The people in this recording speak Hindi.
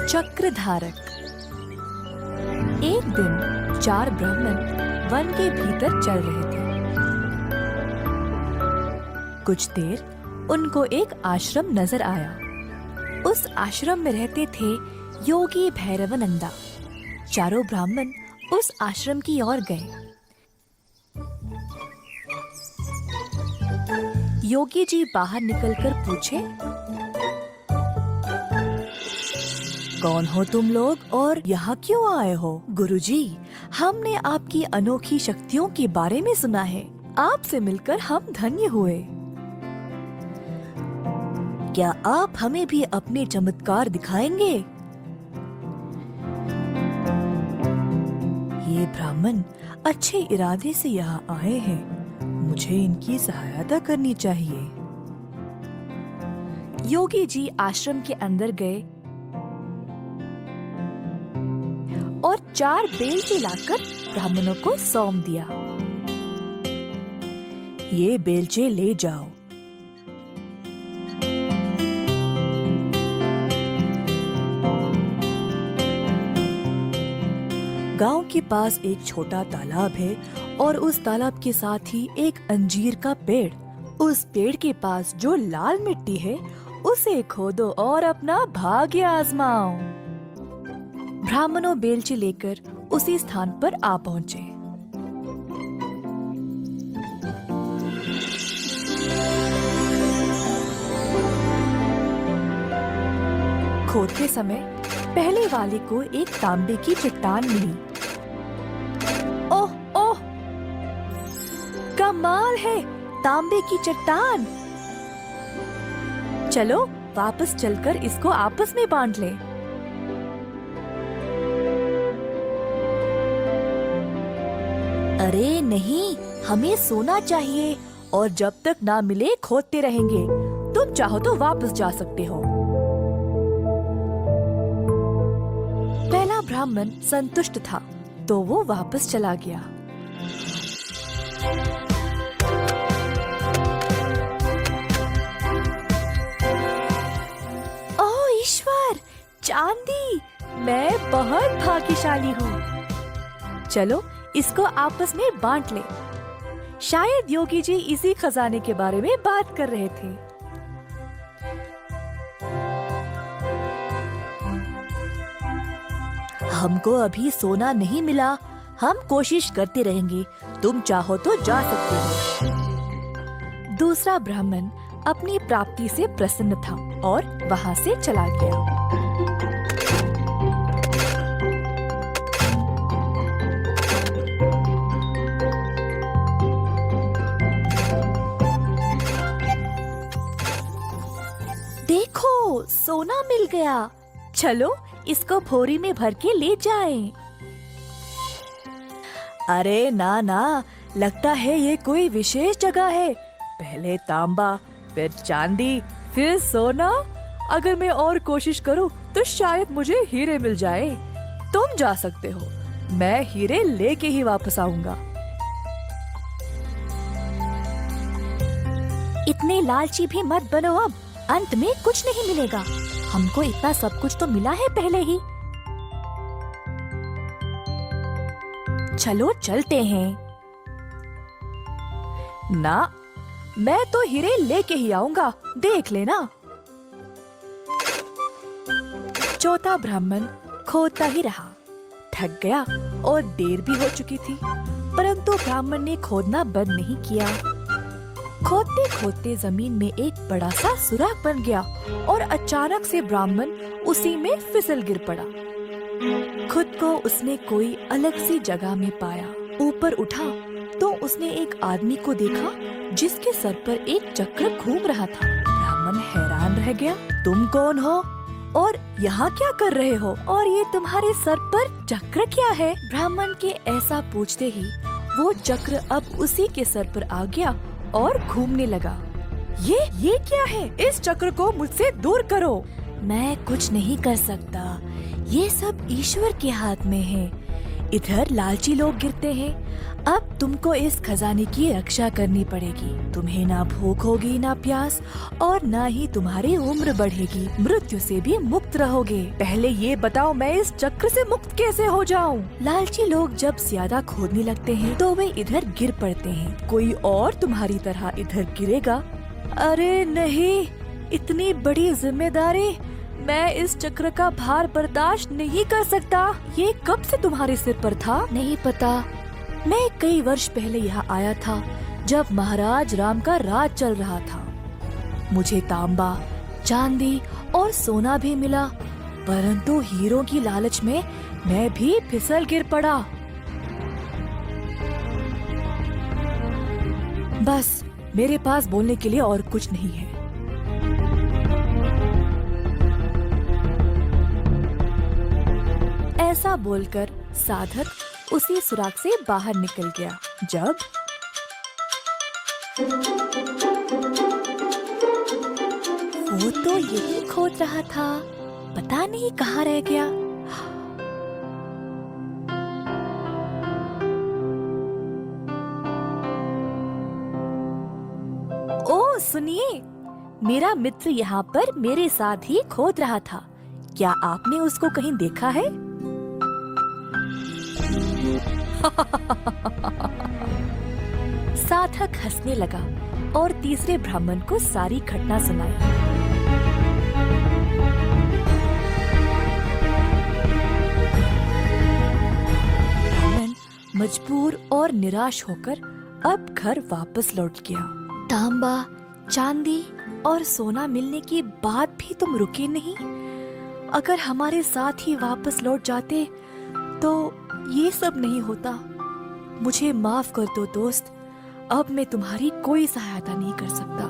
चक्रधारक। एक दिन 4 ब्राह्मण वन के भीतर चल रहे थे। कुछ देर उनको एक आश्रम नजर आया। उस आश्रम में रहते थे योगी भैरवानंदा। चारों ब्राह्मण उस आश्रम की ओर गए। योगी जी बाहर निकलकर पूछे, कौन हो तुम लोग और यहाँ क्यों आए हो? गुरुजी, हमने आपकी अनोखी शक्तियों के बारे में सुना है। आपसे मिलकर हम धन्य हुए। क्या आप हमें भी अपने चमत्कार दिखाएंगे? ये ब्राह्मण अच्छे इरादे से यहाँ आए हैं। मुझे इनकी सहायता करनी चाहिए। योगी जी आश्रम के अंदर गए और 4 बेलचे लाकर ब्राह्मणों को सौंप दिया। ये बेलचे ले जाओ। गांव के पास एक छोटा तालाब है और उस तालाब के साथ ही एक अंजीर का पेड़। उस पेड़ के पास जो लाल मिट्टी है उसे खोदो और अपना भाग्य आजमाओ। ब्राह्मणों बेलचे लेकर उसी स्थान पर आ पहुँचे। खोदते समय पहले वाले को एक तांबे की चट्टान मिली। ओह ओह, कमाल है, तांबे की चट्टान। चलो वापस चलकर इसको आपस में बांट लें। अरे नहीं, हमें सोना चाहिए और जब तक ना मिले खोदते रहेंगे। तुम चाहो तो वापस जा सकते हो। पहला ब्राह्मण संतुष्ट था तो वो वापस चला गया। ओह ईश्वर, चांदी! मैं बहुत भाग्यशाली हूँ। चलो इसको आपस में बांट ले। शायद योगी जी इसी खजाने के बारे में बात कर रहे थे। हमको अभी सोना नहीं मिला। हम कोशिश करते रहेंगे। तुम चाहो तो जा सकते हो। दूसरा ब्राह्मण अपनी प्राप्ति से प्रसन्न था और वहां से चला गया। देखो, सोना मिल गया। चलो इसको भोरी में भर के ले जाएं। अरे ना ना, लगता है ये कोई विशेष जगह है। पहले तांबा, फिर चांदी, फिर सोना। अगर मैं और कोशिश करूं तो शायद मुझे हीरे मिल जाए। तुम जा सकते हो, मैं हीरे लेके ही वापस आऊंगा। इतने लालची भी मत बनो। अब अंत में कुछ नहीं मिलेगा। हमको इतना सब कुछ तो मिला है पहले ही। चलो चलते हैं। ना, मैं तो हीरे लेके ही आऊंगा, देख लेना। चौथा ब्राह्मण खोदता ही रहा। थक गया और देर भी हो चुकी थी, परंतु ब्राह्मण ने खोदना बंद नहीं किया। खोदते खोदते जमीन में एक बड़ा सा सुराख बन गया और अचानक से ब्राह्मण उसी में फिसल गिर पड़ा। खुद को उसने कोई अलग सी जगह में पाया। ऊपर उठा तो उसने एक आदमी को देखा जिसके सर पर एक चक्र घूम रहा था। ब्राह्मण हैरान रह गया। तुम कौन हो और यहाँ क्या कर रहे हो? और ये तुम्हारे सर पर चक्र क्या है? ब्राह्मण के ऐसा पूछते ही वो चक्र अब उसी के सर पर आ गया और घूमने लगा। ये क्या है? इस चक्र को मुझसे दूर करो। मैं कुछ नहीं कर सकता, ये सब ईश्वर के हाथ में है। इधर लालची लोग गिरते हैं। अब तुमको इस खजाने की रक्षा करनी पड़ेगी। तुम्हें ना भूख होगी ना प्यास, और ना ही तुम्हारी उम्र बढ़ेगी। मृत्यु से भी मुक्त रहोगे। पहले ये बताओ, मैं इस चक्र से मुक्त कैसे हो जाऊं? लालची लोग जब ज्यादा खोदने लगते हैं तो वे इधर गिर पड़ते हैं। कोई और तुम्हारी तरह इधर गिरेगा? अरे नहीं, इतनी बड़ी जिम्मेदारी, मैं इस चक्र का भार बर्दाश्त नहीं कर सकता। ये कब से तुम्हारे सिर पर था? नहीं पता। मैं कई वर्ष पहले यहाँ आया था जब महाराज राम का राज चल रहा था। मुझे तांबा, चांदी और सोना भी मिला, परंतु हीरों की लालच में मैं भी फिसल गिर पड़ा। बस, मेरे पास बोलने के लिए और कुछ नहीं है। ऐसा बोलकर साधक उसी सुराग से बाहर निकल गया। जब वो तो यही खोद रहा था, पता नहीं कहाँ रह गया। ओ सुनिए, मेरा मित्र यहाँ पर मेरे साथ ही खोद रहा था। क्या आपने उसको कहीं देखा है? साधक हंसने लगा और तीसरे ब्राह्मण को सारी घटना सुनाई। ब्राह्मण मजबूर और निराश होकर अब घर वापस लौट गया। तांबा, चांदी और सोना मिलने के बाद भी तुम रुके नहीं। अगर हमारे साथ ही वापस लौट जाते तो ये सब नहीं होता। मुझे माफ कर दो दोस्त, अब मैं तुम्हारी कोई सहायता नहीं कर सकता।